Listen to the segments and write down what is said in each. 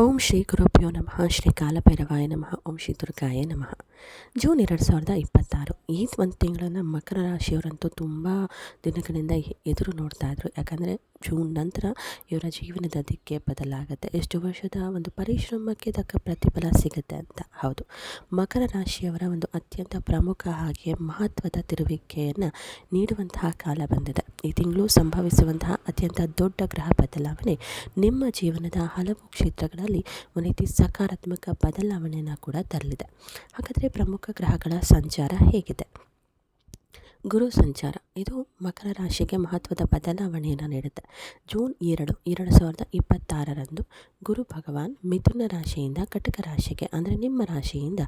ಓಂ ಶ್ರೀ ಗುರುಭ್ಯೋ ನಮಃ. ಶ್ರೀ ಕಾಲಭೈರವಾಯ ನಮಃ. ಓಂ ಶ್ರೀ ದುರ್ಗಾಯ ನಮಃ. ಜೂನ್ 2026 ಈ ಒಂದು ತಿಂಗಳನ್ನು ಮಕರ ರಾಶಿಯವರಂತೂ ತುಂಬ ದಿನಗಳಿಂದ ಎದುರು ನೋಡ್ತಾ ಇದ್ರು. ಯಾಕಂದರೆ ಜೂನ್ ನಂತರ ಇವರ ಜೀವನದ ದಿಕ್ಕೆ ಬದಲಾಗುತ್ತೆ, ಎಷ್ಟು ವರ್ಷದ ಒಂದು ಪರಿಶ್ರಮಕ್ಕೆ ತಕ್ಕ ಪ್ರತಿಫಲ ಸಿಗುತ್ತೆ ಅಂತ. ಹೌದು, ಮಕರ ರಾಶಿಯವರ ಒಂದು ಅತ್ಯಂತ ಪ್ರಮುಖ ಹಾಗೆ ಮಹತ್ವದ ತಿರುವಿಕೆಯನ್ನು ನೀಡುವಂತಹ ಕಾಲ ಬಂದಿದೆ. ಈ ತಿಂಗಳು ಸಂಭವಿಸುವಂತಹ ಅತ್ಯಂತ ದೊಡ್ಡ ಗ್ರಹ ಬದಲಾವಣೆ ನಿಮ್ಮ ಜೀವನದ ಹಲವು ಕ್ಷೇತ್ರಗಳಲ್ಲಿ ಒಂದು ರೀತಿ ಸಕಾರಾತ್ಮಕ ಬದಲಾವಣೆಯನ್ನು ಕೂಡ ತರಲಿದೆ. ಹಾಗಾದರೆ ಪ್ರಮುಖ ಗ್ರಹಗಳ ಸಂಚಾರ ಹೇಗಿದೆ? ಗುರು ಸಂಚಾರ ಇದು ಮಕರ ರಾಶಿಗೆ ಮಹತ್ವದ ಬದಲಾವಣೆಯನ್ನು ನೀಡುತ್ತೆ. ಜೂನ್ 2, 2026 ಗುರು ಭಗವಾನ್ ಮಿಥುನ ರಾಶಿಯಿಂದ ಕಟಕ ರಾಶಿಗೆ ಅಂದರೆ ನಿಮ್ಮ ರಾಶಿಯಿಂದ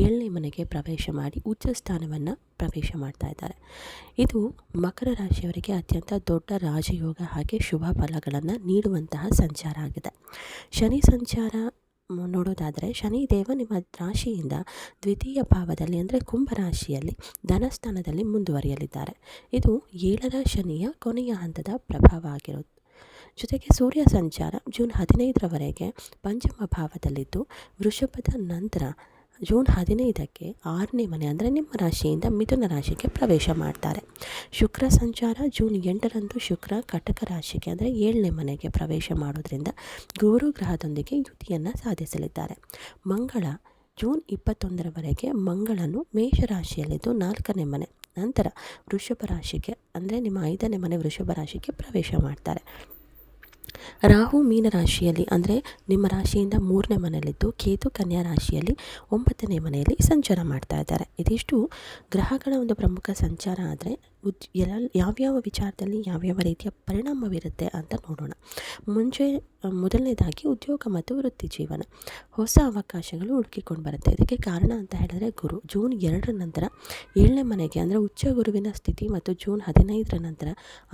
7ನೇ ಮನೆಗೆ ಪ್ರವೇಶ ಮಾಡಿ ಉಚ್ಚ ಸ್ಥಾನವನ್ನು ಪ್ರವೇಶ ಮಾಡ್ತಾ ಇದ್ದಾರೆ. ಇದು ಮಕರ ರಾಶಿಯವರಿಗೆ ಅತ್ಯಂತ ದೊಡ್ಡ ರಾಜಯೋಗ ಹಾಗೆ ಶುಭ ಫಲಗಳನ್ನು ನೀಡುವಂತಹ ಸಂಚಾರ ಆಗಿದೆ. ಶನಿ ಸಂಚಾರ ನೋಡೋದಾದರೆ ಶನಿದೇವ ನಿಮ್ಮ ರಾಶಿಯಿಂದ ದ್ವಿತೀಯ ಭಾವದಲ್ಲಿ ಅಂದರೆ ಕುಂಭರಾಶಿಯಲ್ಲಿ ಧನಸ್ಥಾನದಲ್ಲಿ ಮುಂದುವರಿಯಲಿದ್ದಾರೆ. ಇದು 7ರ ಶನಿಯ ಕೊನೆಯ ಹಂತದ ಪ್ರಭಾವ ಆಗಿರೋದು. ಜೊತೆಗೆ ಸೂರ್ಯ ಸಂಚಾರ ಜೂನ್ 15ರವರೆಗೆ ಪಂಚಮ ಭಾವದಲ್ಲಿದ್ದು ವೃಷಭದ ನಂತರ ಜೂನ್ 15ಕ್ಕೆ 6ನೇ ಮನೆ ಅಂದರೆ ನಿಮ್ಮ ರಾಶಿಯಿಂದ ಮಿಥುನ ರಾಶಿಗೆ ಪ್ರವೇಶ ಮಾಡ್ತಾರೆ. ಶುಕ್ರ ಸಂಚಾರ ಜೂನ್ 8ರಂದು ಶುಕ್ರ ಕಟಕ ರಾಶಿಗೆ ಅಂದರೆ 7ನೇ ಮನೆಗೆ ಪ್ರವೇಶ ಮಾಡೋದ್ರಿಂದ ಗುರು ಗ್ರಹದೊಂದಿಗೆ ಯುತಿಯನ್ನು ಸಾಧಿಸಲಿದ್ದಾರೆ. ಮಂಗಳ ಜೂನ್ 21ರವರೆಗೆ ಮಂಗಳನು ಮೇಷರಾಶಿಯಲ್ಲಿದ್ದು 4ನೇ ಮನೆ ನಂತರ ವೃಷಭ ರಾಶಿಗೆ ಅಂದರೆ ನಿಮ್ಮ 5ನೇ ಮನೆ ವೃಷಭ ರಾಶಿಗೆ ಪ್ರವೇಶ ಮಾಡ್ತಾರೆ. ರಾಹು ಮೀನ ರಾಶಿಯಲ್ಲಿ ಅಂದರೆ ನಿಮ್ಮ ರಾಶಿಯಿಂದ 3ನೇ ಮನೆಯಲ್ಲಿದ್ದು ಕೇತು ಕನ್ಯಾ ರಾಶಿಯಲ್ಲಿ 9ನೇ ಮನೆಯಲ್ಲಿ ಸಂಚಾರ ಮಾಡ್ತಾ ಇದ್ದಾರೆ. ಇದಿಷ್ಟು ಗ್ರಹಗಳ ಒಂದು ಪ್ರಮುಖ ಸಂಚಾರ. ಆದರೆ ಯಾವ್ಯಾವ ವಿಚಾರದಲ್ಲಿ ಯಾವ್ಯಾವ ರೀತಿಯ ಪರಿಣಾಮವಿರುತ್ತೆ ಅಂತ ನೋಡೋಣ. ಮೊದಲನೇದಾಗಿ ಉದ್ಯೋಗ ಮತ್ತು ವೃತ್ತಿ ಜೀವನ, ಹೊಸ ಅವಕಾಶಗಳು ಹುಡುಕಿಕೊಂಡು ಬರುತ್ತೆ. ಇದಕ್ಕೆ ಕಾರಣ ಅಂತ ಹೇಳಿದ್ರೆ ಗುರು ಜೂನ್ 2ರ ನಂತರ 7ನೇ ಮನೆಗೆ ಅಂದರೆ ಉಚ್ಚ ಗುರುವಿನ ಸ್ಥಿತಿ ಮತ್ತು ಜೂನ್ 15ರ ನಂತರ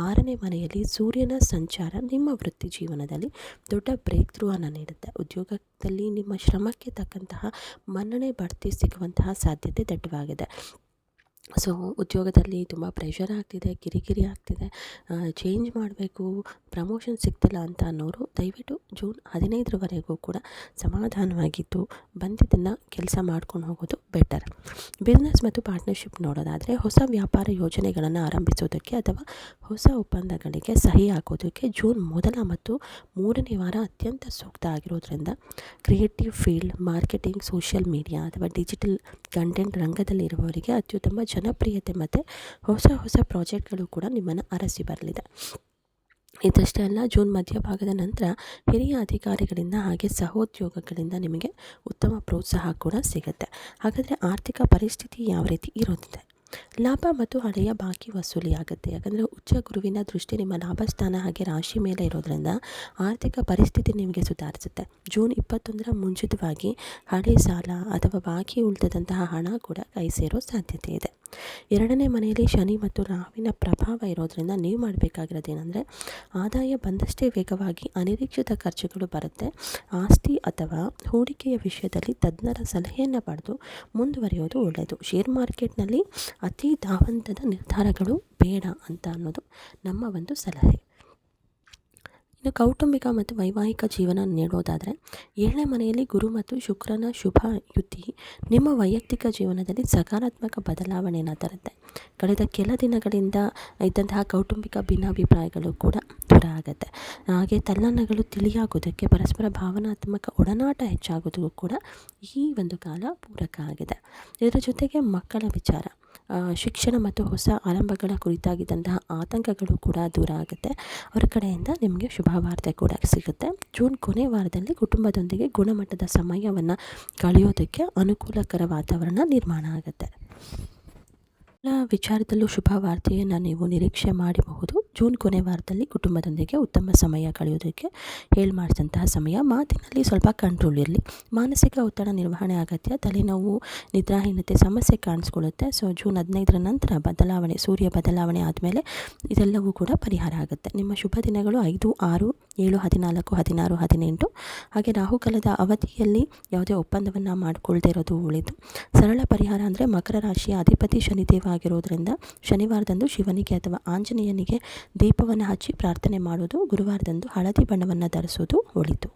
6ನೇ ಮನೆಯಲ್ಲಿ ಸೂರ್ಯನ ಸಂಚಾರ ನಿಮ್ಮ ವೃತ್ತಿ ಜೀವನದಲ್ಲಿ ದೊಡ್ಡ ಬ್ರೇಕ್ ಥ್ರೂ ಅನ್ನು ನೀಡುತ್ತೆ. ಉದ್ಯೋಗದಲ್ಲಿ ನಿಮ್ಮ ಶ್ರಮಕ್ಕೆ ತಕ್ಕಂತಹ ಮನ್ನಣೆ ಬಡ್ತಿ ಸಿಗುವಂತಹ ಸಾಧ್ಯತೆ ದಟ್ಟವಾಗಿದೆ. ಸೊ ಉದ್ಯೋಗದಲ್ಲಿ ತುಂಬ ಪ್ರೆಷರ್ ಆಗ್ತಿದೆ, ಕಿರಿಕಿರಿ ಆಗ್ತಿದೆ, ಚೇಂಜ್ ಮಾಡಬೇಕು, ಪ್ರಮೋಷನ್ ಸಿಗ್ತಿಲ್ಲ ಅಂತ ಅನ್ನೋರು ದಯವಿಟ್ಟು ಜೂನ್ 15ರವರೆಗೂ ಕೂಡ ಸಮಾಧಾನವಾಗಿದ್ದು ಬಂದಿದ್ದನ್ನು ಕೆಲಸ ಮಾಡ್ಕೊಂಡು ಹೋಗೋದು ಬೆಟರ್. ಬಿಸ್ನೆಸ್ ಮತ್ತು ಪಾರ್ಟ್ನರ್ಶಿಪ್ ನೋಡೋದಾದರೆ ಹೊಸ ವ್ಯಾಪಾರ ಯೋಜನೆಗಳನ್ನು ಆರಂಭಿಸೋದಕ್ಕೆ ಅಥವಾ ಹೊಸ ಒಪ್ಪಂದಗಳಿಗೆ ಸಹಿ ಹಾಕೋದಕ್ಕೆ ಜೂನ್ 1 ಮತ್ತು 3ನೇ ವಾರ ಅತ್ಯಂತ ಸೂಕ್ತ ಆಗಿರೋದ್ರಿಂದ creative field, marketing, social media ಅಥವಾ ಡಿಜಿಟಲ್ ಕಂಟೆಂಟ್ ರಂಗದಲ್ಲಿರುವವರಿಗೆ ಅತ್ಯುತ್ತಮ ಜನಪ್ರಿಯತೆ ಮತ್ತು ಹೊಸ ಪ್ರಾಜೆಕ್ಟ್ಗಳು ಕೂಡ ನಿಮ್ಮನ್ನು ಅರಸಿ ಬರಲಿದೆ. ಇದಷ್ಟೇ ಅಲ್ಲ, ಜೂನ್ ಮಧ್ಯಭಾಗದ ನಂತರ ಹಿರಿಯ ಅಧಿಕಾರಿಗಳಿಂದ ಹಾಗೆ ಸಹೋದ್ಯೋಗಗಳಿಂದ ನಿಮಗೆ ಉತ್ತಮ ಪ್ರೋತ್ಸಾಹ ಕೂಡ ಸಿಗುತ್ತೆ. ಹಾಗಾದರೆ ಆರ್ಥಿಕ ಪರಿಸ್ಥಿತಿ ಯಾವ ರೀತಿ ಇರೋದಿದೆ? ಲಾಭ ಮತ್ತು ಹಳೆಯ ಬಾಕಿ ವಸೂಲಿಯಾಗುತ್ತೆ. ಯಾಕಂದರೆ ಉಚ್ಚ ಗುರುವಿನ ದೃಷ್ಟಿ ನಿಮ್ಮ ಲಾಭಸ್ಥಾನ ಹಾಗೆ ರಾಶಿ ಮೇಲೆ ಇರೋದ್ರಿಂದ ಆರ್ಥಿಕ ಪರಿಸ್ಥಿತಿ ನಿಮಗೆ ಸುಧಾರಿಸುತ್ತೆ. ಜೂನ್ 21ರ ಮುಂಚಿತವಾಗಿ ಹಳೆ ಸಾಲ ಅಥವಾ ಬಾಕಿ ಉಳಿದಂತಹ ಹಣ ಕೂಡ ಕೈ ಸೇರೋ ಸಾಧ್ಯತೆ ಇದೆ. 2ನೇ ಮನೆಯಲ್ಲಿ ಶನಿ ಮತ್ತು ರಾಹುವಿನ ಪ್ರಭಾವ ಇರೋದ್ರಿಂದ ನೀವು ಮಾಡಬೇಕಾಗಿರೋದೇನೆಂದರೆ ಆದಾಯ ಬಂದಷ್ಟೇ ವೇಗವಾಗಿ ಅನಿರೀಕ್ಷಿತ ಖರ್ಚುಗಳು ಬರುತ್ತೆ. ಆಸ್ತಿ ಅಥವಾ ಹೂಡಿಕೆಯ ವಿಷಯದಲ್ಲಿ ತಜ್ಞರ ಸಲಹೆಯನ್ನು ಪಡೆದು ಮುಂದುವರಿಯೋದು ಒಳ್ಳೆಯದು. ಶೇರ್ ಮಾರ್ಕೆಟ್ನಲ್ಲಿ ಅತಿ ಧಾವಂತದ ನಿರ್ಧಾರಗಳು ಬೇಡ ಅಂತ ಅನ್ನೋದು ನಮ್ಮ ಒಂದು ಸಲಹೆ. ಇನ್ನು ಕೌಟುಂಬಿಕ ಮತ್ತು ವೈವಾಹಿಕ ಜೀವನ ನೀಡೋದಾದರೆ 7ನೇ ಮನೆಯಲ್ಲಿ ಗುರು ಮತ್ತು ಶುಕ್ರನ ಶುಭ ಯುತಿ ನಿಮ್ಮ ವೈಯಕ್ತಿಕ ಜೀವನದಲ್ಲಿ ಸಕಾರಾತ್ಮಕ ಬದಲಾವಣೆಯನ್ನು ತರುತ್ತೆ. ಕಳೆದ ಕೆಲ ದಿನಗಳಿಂದ ಇದ್ದಂತಹ ಕೌಟುಂಬಿಕ ಭಿನ್ನಾಭಿಪ್ರಾಯಗಳು ಕೂಡ ದೂರ ಆಗುತ್ತೆ. ಹಾಗೆ ತಲ್ಲಣಗಳು ತಿಳಿಯಾಗೋದಕ್ಕೆ ಪರಸ್ಪರ ಭಾವನಾತ್ಮಕ ಒಡನಾಟ ಹೆಚ್ಚಾಗೋದಕ್ಕೂ ಕೂಡ ಈ ಒಂದು ಕಾಲ ಪೂರಕ ಆಗಿದೆ. ಇದರ ಜೊತೆಗೆ ಮಕ್ಕಳ ವಿಚಾರ, ಶಿಕ್ಷಣ ಮತ್ತು ಹೊಸ ಆರಂಭಗಳ ಕುರಿತಾಗಿದ್ದಂತಹ ಆತಂಕಗಳು ಕೂಡ ದೂರ ಆಗುತ್ತೆ. ಅವರ ಕಡೆಯಿಂದ ನಿಮಗೆ ಶುಭ ವಾರ್ತೆ ಕೂಡ ಸಿಗುತ್ತೆ. ಜೂನ್ ಕೊನೆ ವಾರದಲ್ಲಿ ಕುಟುಂಬದೊಂದಿಗೆ ಗುಣಮಟ್ಟದ ಸಮಯವನ್ನು ಕಳೆಯೋದಕ್ಕೆ ಅನುಕೂಲಕರ ವಾತಾವರಣ ನಿರ್ಮಾಣ ಆಗುತ್ತೆ. ಎಲ್ಲ ವಿಚಾರದಲ್ಲೂ ಶುಭ ವಾರ್ತೆಯನ್ನು ನೀವು ನಿರೀಕ್ಷೆ ಮಾಡಬಹುದು. ಜೂನ್ ಕೊನೆ ವಾರದಲ್ಲಿ ಕುಟುಂಬದೊಂದಿಗೆ ಉತ್ತಮ ಸಮಯ ಕಳೆಯೋದಕ್ಕೆ ಮಾಡಿದಂತಹ ಸಮಯ. ಮಾತಿನಲ್ಲಿ ಸ್ವಲ್ಪ ಕಂಟ್ರೋಲ್ ಇರಲಿ. ಮಾನಸಿಕ ಒತ್ತಡ ನಿರ್ವಹಣೆ ಅಗತ್ಯ. ತಲೆನೋವು, ನಿದ್ರಾಹೀನತೆ ಸಮಸ್ಯೆ ಕಾಣಿಸ್ಕೊಳ್ಳುತ್ತೆ. ಸೊ ಜೂನ್ 15ರ ನಂತರ ಸೂರ್ಯ ಬದಲಾವಣೆ ಆದಮೇಲೆ ಇದೆಲ್ಲವೂ ಕೂಡ ಪರಿಹಾರ ಆಗುತ್ತೆ. ನಿಮ್ಮ ಶುಭ ದಿನಗಳು 5, 6, 7, 14, 16, 18. ಹಾಗೆ ರಾಹುಕಾಲದ ಅವಧಿಯಲ್ಲಿ ಯಾವುದೇ ಒಪ್ಪಂದವನ್ನು ಮಾಡಿಕೊಳ್ಳದೆ ಇರೋದು ಒಳ್ಳೆಯದು. ಸರಳ ಪರಿಹಾರ ಅಂದರೆ ಮಕರ ರಾಶಿಯ ಅಧಿಪತಿ ಶನಿದೇವ ಆಗಿರೋದ್ರಿಂದ ಶನಿವಾರದಂದು ಶಿವನಿಗೆ ಅಥವಾ ಆಂಜನೇಯನಿಗೆ ದೀಪವನ್ನು ಹಚ್ಚಿ ಪ್ರಾರ್ಥನೆ ಮಾಡೋದು, ಗುರುವಾರದಂದು ಹಳದಿ ಬಣ್ಣವನ್ನು ಧರಿಸೋದು ಒಳಿತು.